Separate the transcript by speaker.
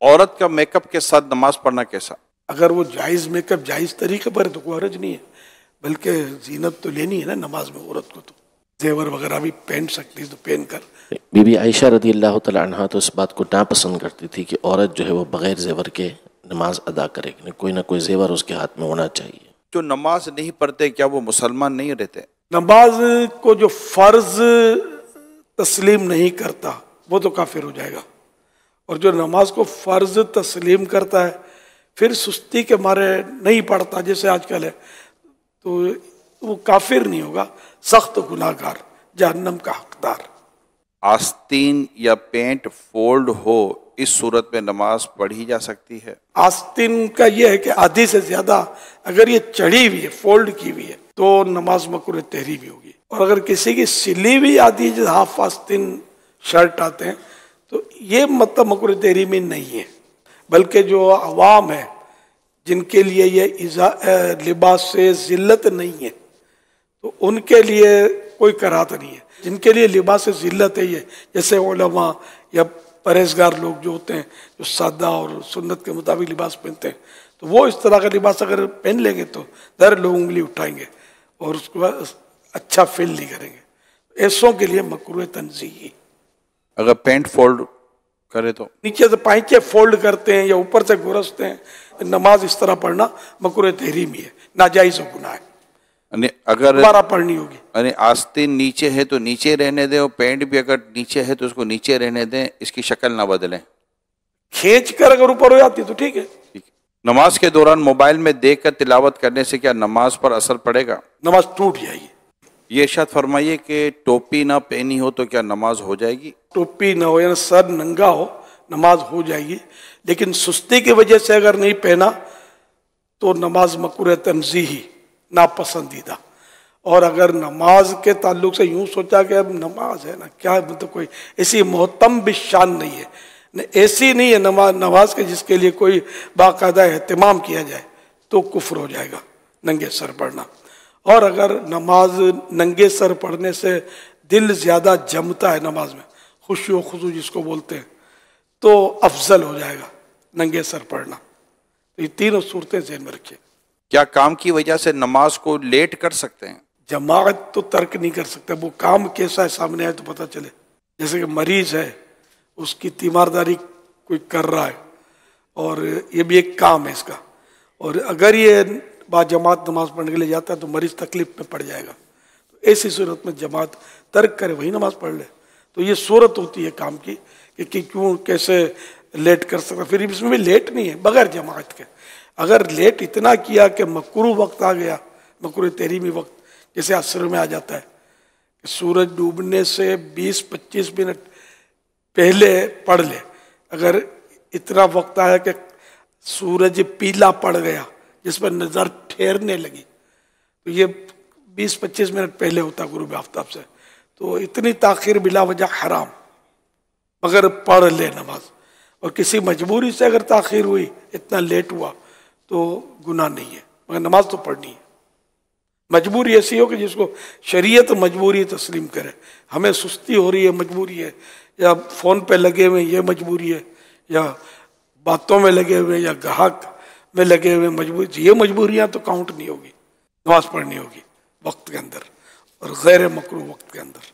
Speaker 1: عورت کا make up کے ساتھ نماز پڑھنا کیسا؟
Speaker 2: اگر وہ جائز میک اپ جائز طریقے پر ہے تو کوئی حرج نہیں ہے، بلکہ زینت تو لینی ہے نا نماز میں عورت کو، تو زیور وغیرہ بھی پہن سکتی ہے تو پہن کر۔
Speaker 3: بی بی عائشہ رضی اللہ تعالیٰ عنہ تو اس بات کو ناپسند کرتی تھی کہ عورت جو ہے وہ بغیر زیور کے نماز ادا کرے، کوئی نہ کوئی زیور اس کے ہاتھ میں ہونا چاہیے۔
Speaker 1: جو نماز نہیں پڑھتے کیا وہ مسلمان نہیں رہتے؟
Speaker 2: نماز کو جو فرض تسلیم نہیں کرتا وہ تو کافر ہو جائے گا، اور جو نماز کو فرض تسلیم کرتا ہے پھر سستی کے مارے نہیں پڑھتا جیسے آج کل ہے، تو وہ کافر نہیں ہوگا، سخت گناہ گار، جہنم کا حقدار۔
Speaker 1: آستین یا پینٹ فولڈ ہو اس صورت میں نماز پڑھی جا سکتی ہے؟
Speaker 2: آستین کا یہ ہے کہ آدھی سے زیادہ اگر یہ چڑھی ہوئی ہے، فولڈ کی ہوئی ہے، تو نماز مکروہ تحریمی ہوگی، اور اگر کسی کی سلی ہوئی آدھی جیسے ہاف آستین شرٹ آتے ہیں تو یہ مطلب مکروہ تحریمی نہیں ہے، بلکہ جو عوام ہے جن کے لیے یہ لباس سے ذلت نہیں ہے تو ان کے لیے کوئی کراہت نہیں ہے۔ جن کے لیے لباس سے ذلت ہے، یہ جیسے علماء یا پرہیزگار لوگ جو ہوتے ہیں جو سادہ اور سنت کے مطابق لباس پہنتے ہیں، تو وہ اس طرح کا لباس اگر پہن لیں گے تو ظاہر لوگ انگلی اٹھائیں گے اور اس کو اچھا فیل نہیں کریں گے۔ ایسوں کے لیے مکروہ تنزیہی۔
Speaker 1: اگر پینٹ فولڈ کرے تو
Speaker 2: نیچے سے پائچے فولڈ کرتے ہیں یا اوپر سے گرستے ہیں، نماز اس طرح پڑھنا مکروہ تحریمی ہے، ناجائز و گناہ ہے،
Speaker 1: یعنی اگر
Speaker 2: دوبارہ پڑھنی ہوگی۔
Speaker 1: یعنی آستین نیچے ہے تو نیچے رہنے دیں، اور پینٹ بھی اگر نیچے ہے تو اس کو نیچے رہنے دیں، اس کی شکل نہ بدلیں۔
Speaker 2: کھینچ کر اگر اوپر ہو جاتی تو ٹھیک ہے۔
Speaker 1: نماز کے دوران موبائل میں دیکھ کر تلاوت کرنے سے کیا نماز پر اثر پڑے گا؟
Speaker 2: نماز ٹوٹ جائے گی۔
Speaker 1: یہ ارشاد فرمائیے کہ ٹوپی نہ پہنی ہو تو کیا نماز ہو جائے گی؟
Speaker 2: ٹوپی نہ ہو یا سر ننگا ہو نماز ہو جائے گی، لیکن سستی کی وجہ سے اگر نہیں پہنا تو نماز مکروہ تنزیہی، ناپسندیدہ۔ اور اگر نماز کے تعلق سے یوں سوچا کہ اب نماز ہے نا کیا، مطلب کوئی ایسی محتم بشان نہیں ہے، ایسی نہیں ہے نماز کے جس کے لیے کوئی باقاعدہ اہتمام کیا جائے، تو کفر ہو جائے گا ننگے سر پڑھنا۔ اور اگر نماز ننگے سر پڑھنے سے دل زیادہ جمتا ہے نماز میں، خشوع و خضوع جس کو بولتے ہیں، تو افضل ہو جائے گا ننگے سر پڑھنا۔ یہ تینوں صورتیں ذہن میں رکھیں۔
Speaker 1: کیا کام کی وجہ سے نماز کو لیٹ کر سکتے ہیں؟
Speaker 2: جماعت تو ترک نہیں کر سکتا، وہ کام کیسا ہے سامنے آئے تو پتہ چلے، جیسے کہ مریض ہے اس کی تیمارداری کوئی کر رہا ہے اور یہ بھی ایک کام ہے اس کا، اور اگر یہ با جماعت نماز پڑھنے کے لیے جاتا ہے تو مریض تکلیف میں پڑ جائے گا، تو ایسی صورت میں جماعت ترک کرے، وہی نماز پڑھ لے۔ تو یہ صورت ہوتی ہے کام کی کہ کیوں کیسے لیٹ کر سکتا، پھر اس میں بھی لیٹ نہیں ہے بغیر جماعت کے۔ اگر لیٹ اتنا کیا کہ مکروہ وقت آ گیا، مکروہ تحریمی وقت، جیسے عصر میں آ جاتا ہے کہ سورج ڈوبنے سے 20-25 منٹ پہلے پڑھ لے، اگر اتنا وقت آیا کہ سورج پیلا پڑ گیا جس پر نظر ٹھہرنے لگی، تو یہ 20-25 منٹ پہلے ہوتا غروب آفتاب سے، تو اتنی تاخیر بلا وجہ حرام، مگر پڑھ لے نماز۔ اور کسی مجبوری سے اگر تاخیر ہوئی، اتنا لیٹ ہوا، تو گناہ نہیں ہے، مگر نماز تو پڑھنی ہے۔ مجبوری ایسی ہو کہ جس کو شریعت مجبوری تسلیم کرے، ہمیں سستی ہو رہی ہے مجبوری ہے، یا فون پہ لگے ہوئے یہ مجبوری ہے، یا باتوں میں لگے ہوئے، یا گاہک میں لگے ہوئے مجبوری، یہ مجبوریاں تو کاؤنٹ نہیں ہوگی، نماز پڑھنی ہوگی وقت کے اندر اور غیر مکروہ وقت کے اندر۔